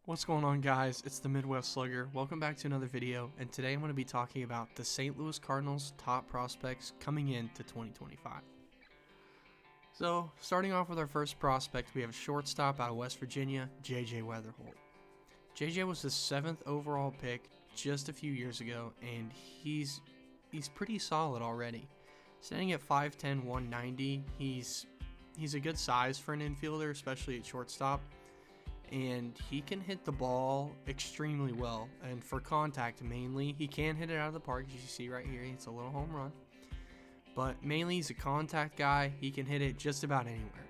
What's going on, guys? It's the Midwest Slugger. Welcome back to another video, and today I'm going to be talking about the St. Louis Cardinals top prospects coming into 2025. So, starting off with our first prospect, we have a shortstop out of West Virginia, J.J. Weatherholt. J.J. was the 7th overall pick just a few years ago, and he's pretty solid already. Standing at 5'10", 190, he's a good size for an infielder, especially at shortstop. And he can hit the ball extremely well, and for contact mainly. He can hit it out of the park, as you see right here. It's a little home run, but mainly he's a contact guy. He can hit it just about anywhere,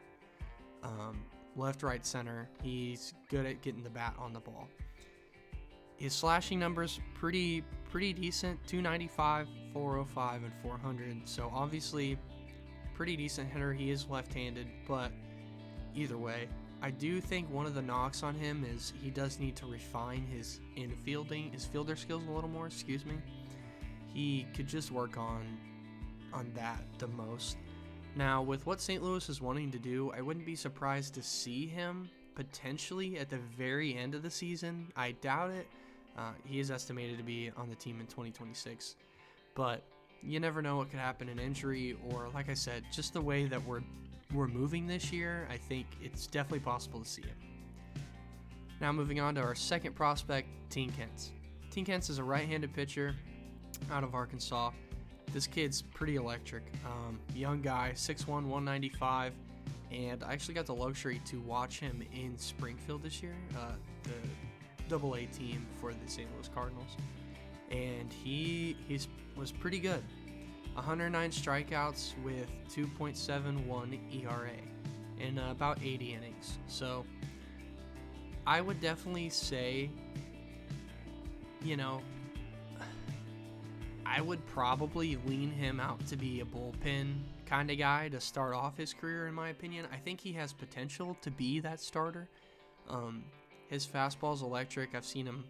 left, right, center. He's good at getting the bat on the ball. His slashing numbers pretty decent: 295, 405, and 400. So obviously pretty decent hitter. He is left-handed, but either way, I do think one of the knocks on him is he does need to refine his fielder skills a little more, He could just work on that the most. Now, with what St. Louis is wanting to do, I wouldn't be surprised to see him potentially at the very end of the season. I doubt it. He is estimated to be on the team in 2026, but you never know what could happen in injury, or like I said, just the way that we're moving this year. I think it's definitely possible to see it. Now moving on to our second prospect, Tink Hence. Tink Hence is a right-handed pitcher out of Arkansas. This kid's pretty electric. Young guy, 6'1", 195, and I actually got the luxury to watch him in Springfield this year, the AA team for the St. Louis Cardinals. And he was pretty good. 109 strikeouts with 2.71 ERA in about 80 innings. So I would definitely say, I would probably lean him out to be a bullpen kind of guy to start off his career, in my opinion. I think he has potential to be that starter. His fastball's electric. I've seen him.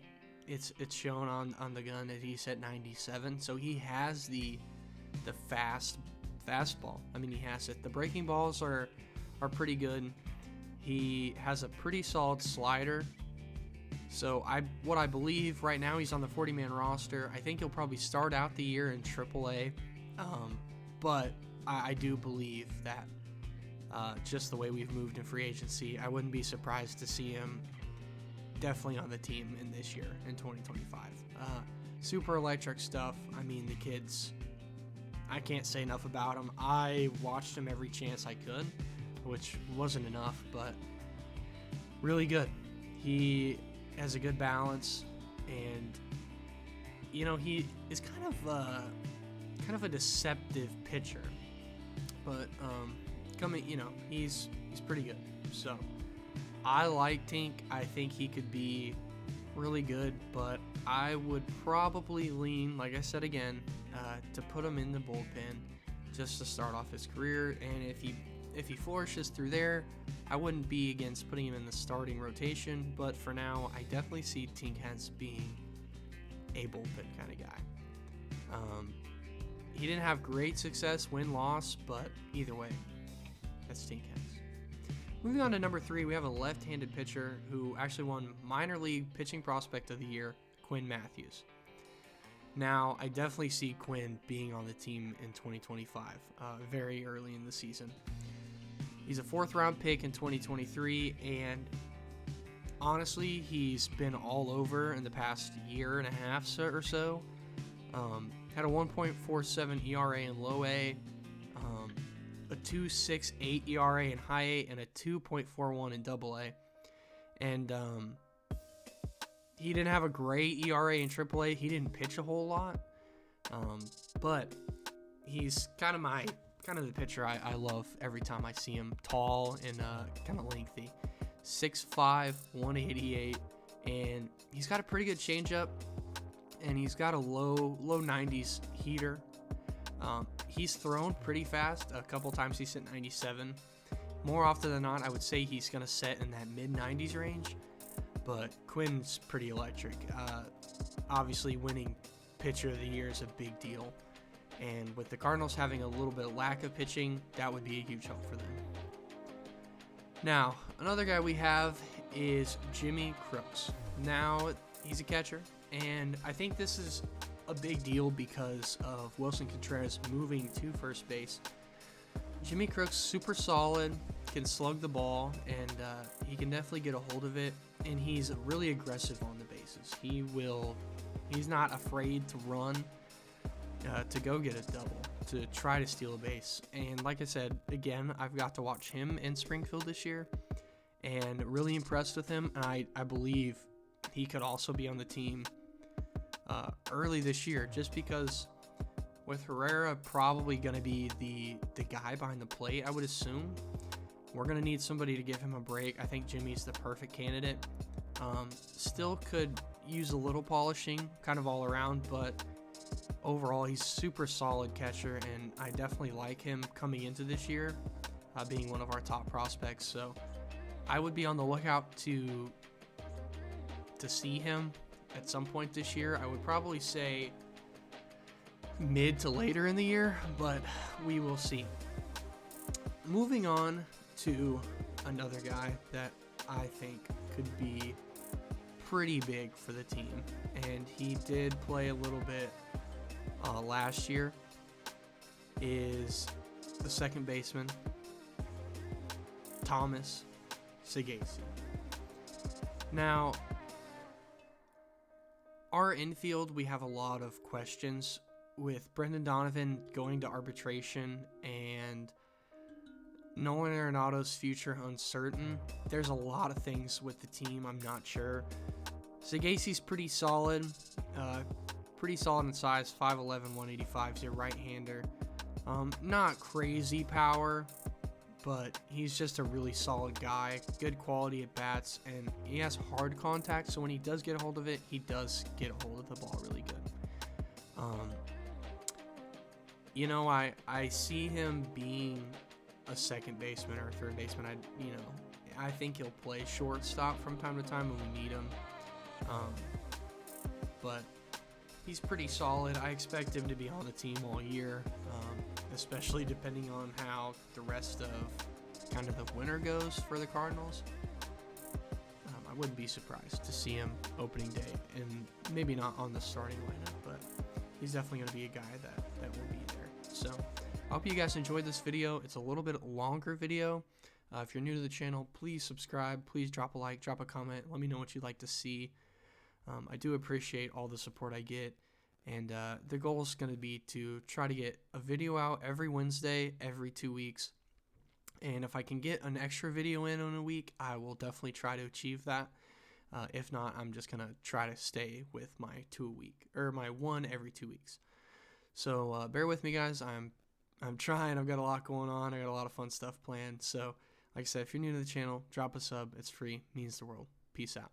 It's shown on the gun that he's at 97, so he has the fastball. I mean, he has it. The breaking balls are pretty good. He has a pretty solid slider. So what I believe right now, he's on the 40-man roster. I think he'll probably start out the year in AAA, but I do believe that just the way we've moved in free agency, I wouldn't be surprised to see him definitely on the team in this year, in 2025. Super electric stuff. I mean, the kid's, I can't say enough about him. I watched him every chance I could, which wasn't enough, but really good. He has a good balance, and he is kind of a deceptive pitcher, but he's pretty good. So I like Tink. I think he could be really good, but I would probably lean, like I said again, to put him in the bullpen just to start off his career. And if he flourishes through there, I wouldn't be against putting him in the starting rotation. But for now, I definitely see Tink Hence being a bullpen kind of guy. He didn't have great success, win-loss, but either way, that's Tink Hence. Moving on to number 3, we have a left-handed pitcher who actually won minor league pitching prospect of the year, Quinn Matthews. Now, I definitely see Quinn being on the team in 2025, very early in the season. He's a 4th-round pick in 2023, and honestly, he's been all over in the past year and a half or so. Had a 1.47 ERA in low A, a 2.68 ERA in high A, and a 2.41 in double A. And he didn't have a great ERA in triple A. He didn't pitch a whole lot, but he's kind of the pitcher I love every time I see him. Tall and kind of lengthy, 6'5", 188, and he's got a pretty good changeup, and he's got a low 90s heater. He's thrown pretty fast. A couple times he's hit 97. More often than not, I would say he's going to set in that mid-90s range. But Quinn's pretty electric. Obviously, winning pitcher of the year is a big deal. And with the Cardinals having a little bit of lack of pitching, that would be a huge help for them. Now, another guy we have is Jimmy Crooks. Now, he's a catcher, and I think this is a big deal because of Wilson Contreras moving to first base. Jimmy Crooks, super solid, can slug the ball, and he can definitely get a hold of it, and he's really aggressive on the bases. He's not afraid to run, to go get a double, to try to steal a base. And like I said, again, I've got to watch him in Springfield this year, and really impressed with him, and I believe he could also be on the team early this year, just because with Herrera probably going to be the guy behind the plate, I would assume. We're going to need somebody to give him a break. I think Jimmy's the perfect candidate. Still could use a little polishing kind of all around, but overall he's super solid catcher, and I definitely like him coming into this year, being one of our top prospects. So I would be on the lookout to see him at some point this year. I would probably say mid to later in the year, but we will see. Moving on to another guy that I think could be pretty big for the team, and he did play a little bit last year, is the second baseman, Thomas Sagasi. Now, our infield, we have a lot of questions with Brendan Donovan going to arbitration and Nolan Arenado's future uncertain. There's a lot of things with the team I'm not sure. Sagasi's pretty solid in size, 5'11", 185. He's a right-hander. Not crazy power, but he's just a really solid guy. Good quality at bats, and he has hard contact, so when he does get a hold of it, he does get a hold of the ball really good. I see him being a second baseman or a third baseman. I think he'll play shortstop from time to time when we need him. But he's pretty solid. I expect him to be on the team all year, especially depending on how the rest of kind of the winter goes for the Cardinals. I wouldn't be surprised to see him opening day, and maybe not on the starting lineup, but he's definitely going to be a guy that will be there. So I hope you guys enjoyed this video. It's a little bit longer video. If you're new to the channel, please subscribe. Please drop a like, drop a comment. Let me know what you'd like to see. I do appreciate all the support I get. And the goal is going to be to try to get a video out every Wednesday, every 2 weeks. And if I can get an extra video in a week, I will definitely try to achieve that. If not, I'm just going to try to stay with my 2 a week, or my 1 every 2 weeks. So bear with me, guys. I'm trying. I've got a lot going on. I got a lot of fun stuff planned. So like I said, if you're new to the channel, drop a sub. It's free. Means the world. Peace out.